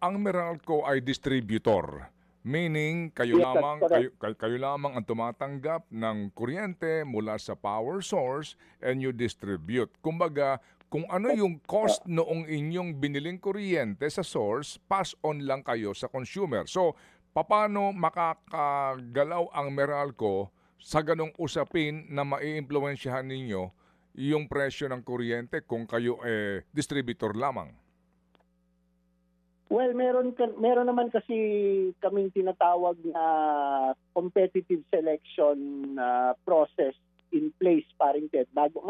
ang Meralco ay distributor. Meaning, kayo Yes, that's lamang correct. kayo lamang ang tumatanggap ng kuryente mula sa power source and you distribute. Kumbaga, kung ano yung cost noong inyong biniling kuryente sa source, pass on lang kayo sa consumer. So, paano makakagalaw ang Meralco sa ganong usapin na maiimpluwensyahan ninyo yung presyo ng kuryente kung kayo distributor lamang? Well, meron naman kasi kaming tinatawag na competitive selection process in place, paring Ted. Bago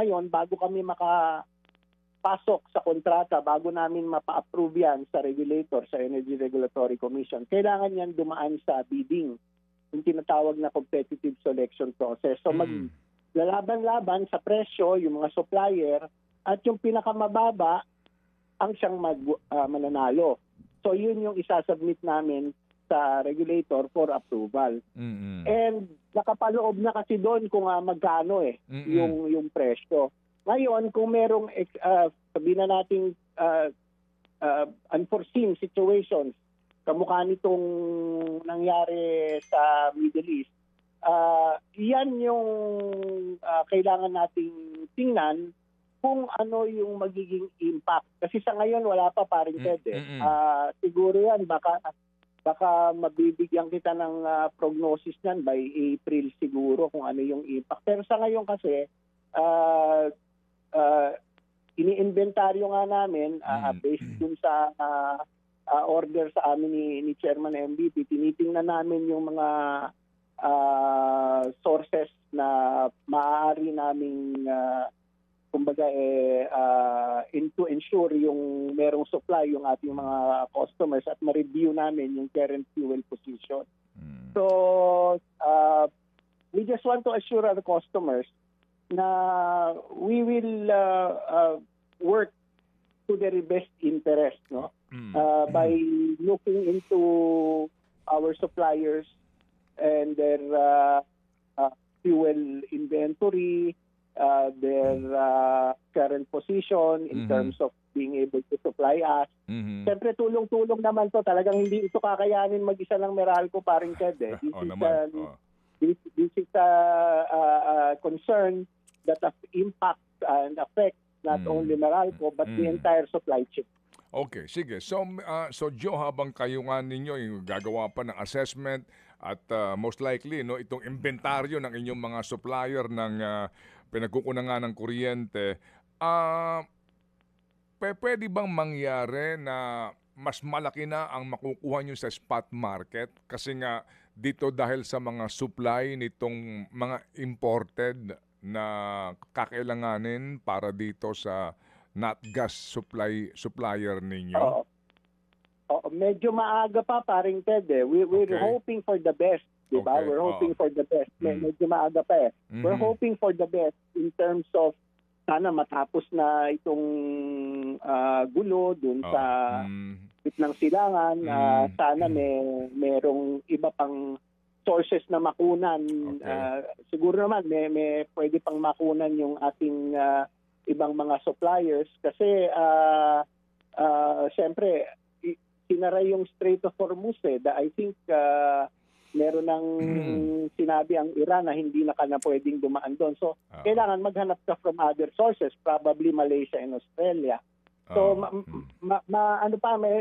kami makapasok sa kontrata, bago namin mapa-approve yan sa regulator, sa Energy Regulatory Commission, kailangan yan dumaan sa bidding, yung tinatawag na competitive selection process. So maglalaban-laban sa presyo, yung mga supplier, at yung pinakamababa ang siyang mananalo. So yun yung isasubmit namin sa regulator for approval. And nakapaloob na kasi doon kung magkano yung presyo. Ngayon, kung merong sabihin na nating unforeseen situations, kamukha nitong nangyari sa Middle East, yan yung kailangan nating tingnan kung ano yung magiging impact. Kasi sa ngayon, wala pa paring Ted. Siguro yan, baka mabibigyan kita ng prognosis niyan by April siguro kung ano yung impact. Pero sa ngayon kasi, ini-inventaryo nga namin, based dun sa order sa amin ni Chairman MVP, tinitingnan namin yung mga sources na maaari naming kumbaga to ensure yung merong supply yung ating mga customers at ma-review namin yung current fuel position. So, we just want to assure our customers na we will work to their best interest, no? By looking into our suppliers and their fuel inventory, their current position in terms of being able to supply us. Siyempre, tulong-tulong naman to. Talagang hindi ito kakayanin mag-isa ng Meralco, paring Ted. This is a concern that impacts and affects not only Meralco but the entire supply chain. Okay, sige. So Joe, habang kayo nga ninyo yung gagawa pa ng assessment at most likely itong inventaryo ng inyong mga supplier ng pinagkukunan nga ng kuryente, pwede bang mangyari na mas malaki na ang makukuha nyo sa spot market? Kasi nga dito dahil sa mga supply nitong mga imported na kakailanganin para dito sa gas supplier ninyo? Medyo maaga pa paring Ted. We're hoping for the best. Diba? Okay. We're hoping for the best. Medyo maaga pa We're hoping for the best in terms of sana matapos na itong gulo dun sa gitnang silangan. Sana merong iba pang sources na makunan. Siguro naman may pwede pang makunan yung ating ibang mga suppliers kasi siyempre sinara yung Strait of Hormuz. I think meron ng sinabi ang Iran na hindi na pwedeng dumaan doon. So, kailangan maghanap ka from other sources, probably Malaysia and Australia. So,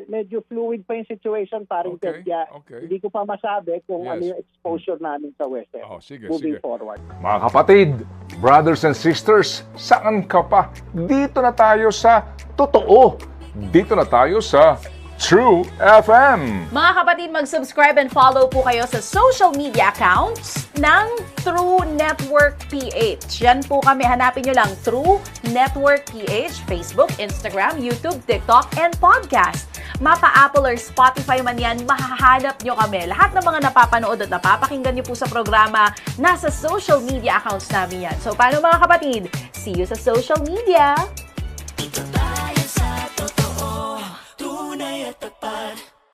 medyo fluid pa yung situation, paring Ted. Hindi ko pa masabi kung ano yung exposure namin sa West. Moving forward. Mga kapatid, brothers and sisters, saan ka pa? Dito na tayo sa totoo. Dito na tayo sa True FM. Mga kapatid, mag-subscribe and follow po kayo sa social media accounts ng True Network PH. Yan po kami. Hanapin nyo lang True Network PH, Facebook, Instagram, YouTube, TikTok, and podcast. Mapa Apple or Spotify man yan, mahahanap nyo kami. Lahat ng mga napapanood at napapakinggan nyo po sa programa, nasa social media accounts namin yan. So, paano mga kapatid? See you sa social media!